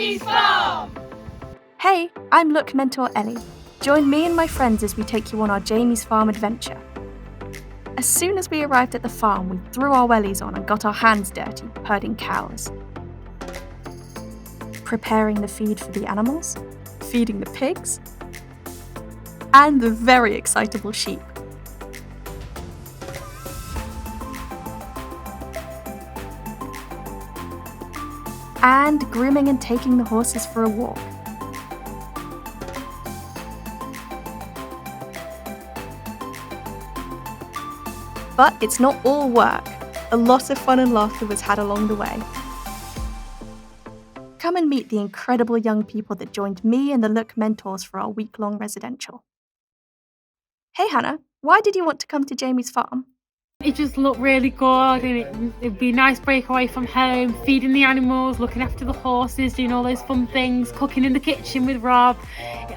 Jamie's Farm! Hey, I'm Look Mentor Ellie. Join me and my friends as we take you on our Jamie's Farm adventure. As soon as we arrived at the farm, we threw our wellies on and got our hands dirty herding cows. Preparing the feed for the animals, feeding the pigs, and the very excitable sheep. And grooming and taking the horses for a walk. But it's not all work. A lot of fun and laughter was had along the way. Come and meet the incredible young people that joined me and the Look mentors for our week-long residential. Hey Hannah, why did you want to come to Jamie's farm? It just looked really good, and it'd be a nice break away from home, feeding the animals, looking after the horses, doing all those fun things, cooking in the kitchen with Rob.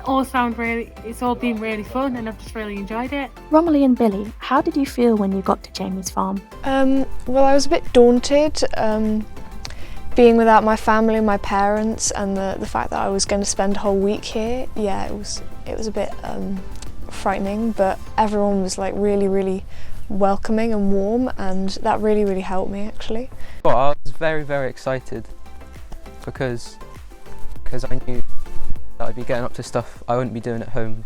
It's all been really fun, and I've just really enjoyed it. Romilly and Billy, how did you feel when you got to Jamie's farm? Well, I was a bit daunted, being without my family, my parents, and the fact that I was going to spend a whole week here. Yeah, it was a bit frightening, but everyone was like really welcoming and warm, and that really helped me actually. Well, I was very excited because I knew that I'd be getting up to stuff I wouldn't be doing at home.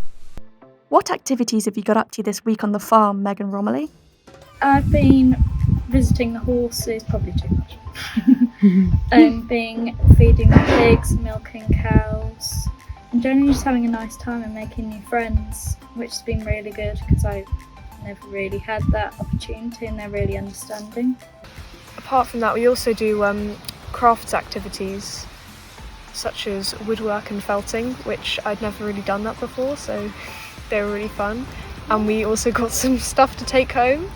What activities have you got up to this week on the farm, Meg and Romilly? I've been visiting the horses, probably too much. Feeding the pigs, milking cows, and generally just having a nice time and making new friends, which has been really good because I never really had that opportunity, and they're really understanding. Apart from that, we also do crafts activities such as woodwork and felting, which I'd never really done that before, so they were really fun. And we also got some stuff to take home.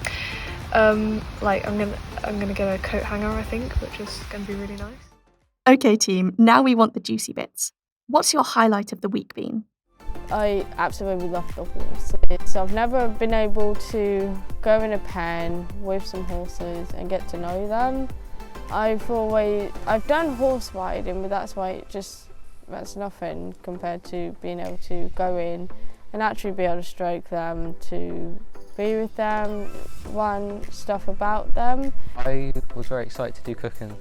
Like I'm gonna get a coat hanger, I think, which is gonna be really nice. Okay team, now we want the juicy bits. What's your highlight of the week been? I absolutely love the horses. So I've never been able to go in a pen with some horses and get to know them. I've done horse riding, but that's nothing compared to being able to go in and actually be able to stroke them, to be with them, learn stuff about them. I was very excited to do cooking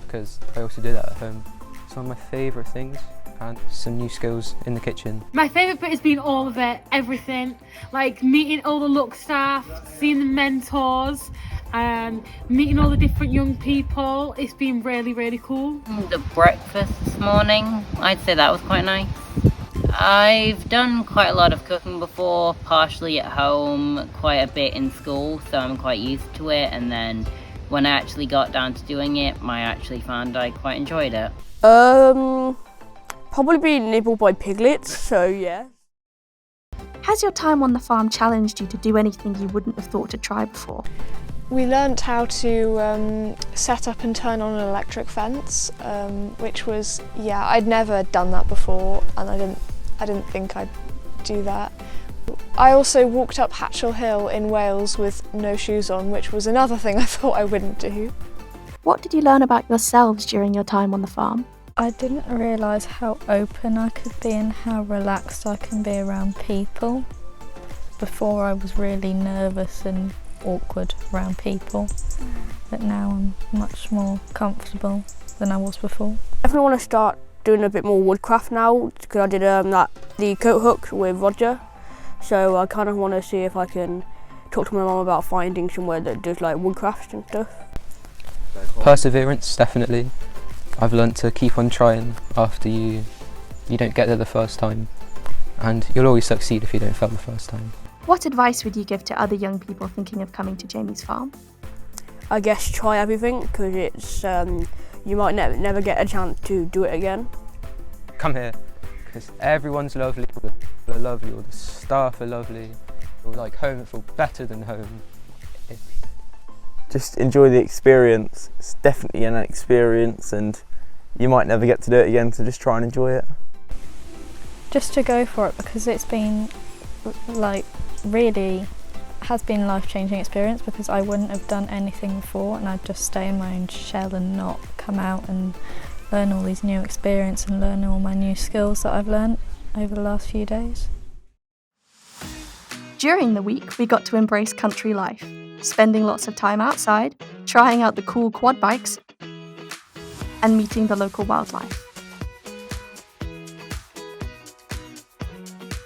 because I also do that at home. It's one of my favourite things, and some new skills in the kitchen. My favourite bit has been all of it, everything. Like meeting all the Look staff, seeing the mentors, and meeting all the different young people. It's been really cool. The breakfast this morning, I'd say that was quite nice. I've done quite a lot of cooking before, partially at home, quite a bit in school, so I'm quite used to it. And then when I actually got down to doing it, I actually found I quite enjoyed it. Probably being nibbled by piglets, so yeah. Has your time on the farm challenged you to do anything you wouldn't have thought to try before? We learnt how to set up and turn on an electric fence, which was, I'd never done that before, and I didn't think I'd do that. I also walked up Hatchell Hill in Wales with no shoes on, which was another thing I thought I wouldn't do. What did you learn about yourselves during your time on the farm? I didn't realise how open I could be and how relaxed I can be around people. Before I was really nervous and awkward around people, but now I'm much more comfortable than I was before. I definitely want to start doing a bit more woodcraft now, because I did the coat hook with Roger, so I kind of want to see if I can talk to my mum about finding somewhere that does like woodcraft and stuff. Perseverance, definitely. I've learnt to keep on trying after you don't get there the first time, and you'll always succeed if you don't fail the first time. What advice would you give to other young people thinking of coming to Jamie's farm? I guess try everything, because it's you might never get a chance to do it again. Come here, because everyone's lovely, all the people are lovely, all the staff are lovely. You're like home, it feels better than home. Just enjoy the experience. It's definitely an experience, and you might never get to do it again, so just try and enjoy it. Just to go for it, because it's been really has been a life-changing experience, because I wouldn't have done anything before, and I'd just stay in my own shell and not come out and learn all these new experiences and learn all my new skills that I've learnt over the last few days. During the week, we got to embrace country life, spending lots of time outside, trying out the cool quad bikes, and meeting the local wildlife.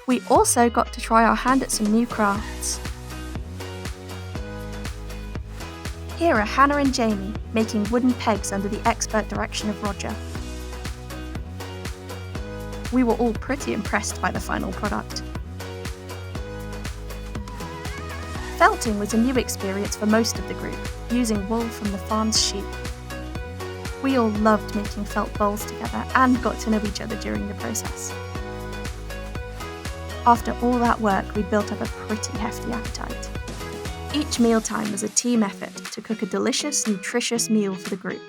We also got to try our hand at some new crafts. Here are Hannah and Jamie making wooden pegs under the expert direction of Roger. We were all pretty impressed by the final product. Felting was a new experience for most of the group, using wool from the farm's sheep. We all loved making felt bowls together and got to know each other during the process. After all that work, we built up a pretty hefty appetite. Each mealtime was a team effort to cook a delicious, nutritious meal for the group.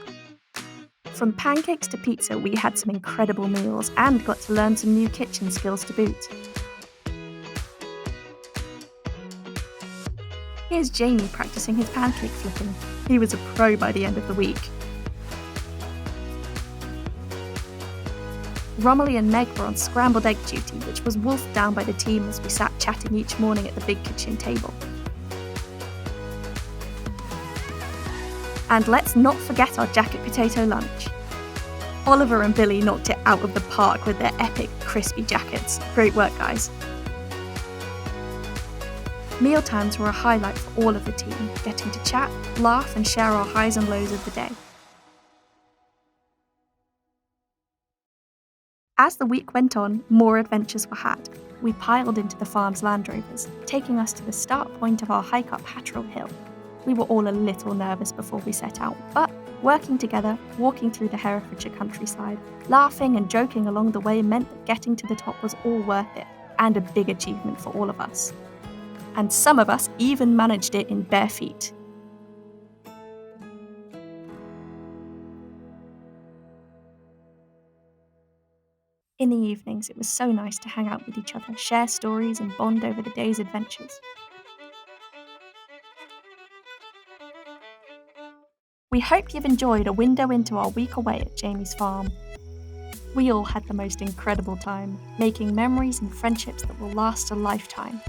From pancakes to pizza, we had some incredible meals and got to learn some new kitchen skills to boot. Here's Jamie practicing his pancake flipping. He was a pro by the end of the week. Romilly and Meg were on scrambled egg duty, which was wolfed down by the team as we sat chatting each morning at the big kitchen table. And let's not forget our jacket potato lunch. Oliver and Billy knocked it out of the park with their epic crispy jackets. Great work, guys. Mealtimes were a highlight for all of the team, getting to chat, laugh and share our highs and lows of the day. As the week went on, more adventures were had. We piled into the farm's Land Rovers, taking us to the start point of our hike up Hatterell Hill. We were all a little nervous before we set out, but working together, walking through the Herefordshire countryside, laughing and joking along the way meant that getting to the top was all worth it, and a big achievement for all of us. And some of us even managed it in bare feet. In the evenings, it was so nice to hang out with each other, share stories and bond over the day's adventures. We hope you've enjoyed a window into our week away at Jamie's farm. We all had the most incredible time, making memories and friendships that will last a lifetime.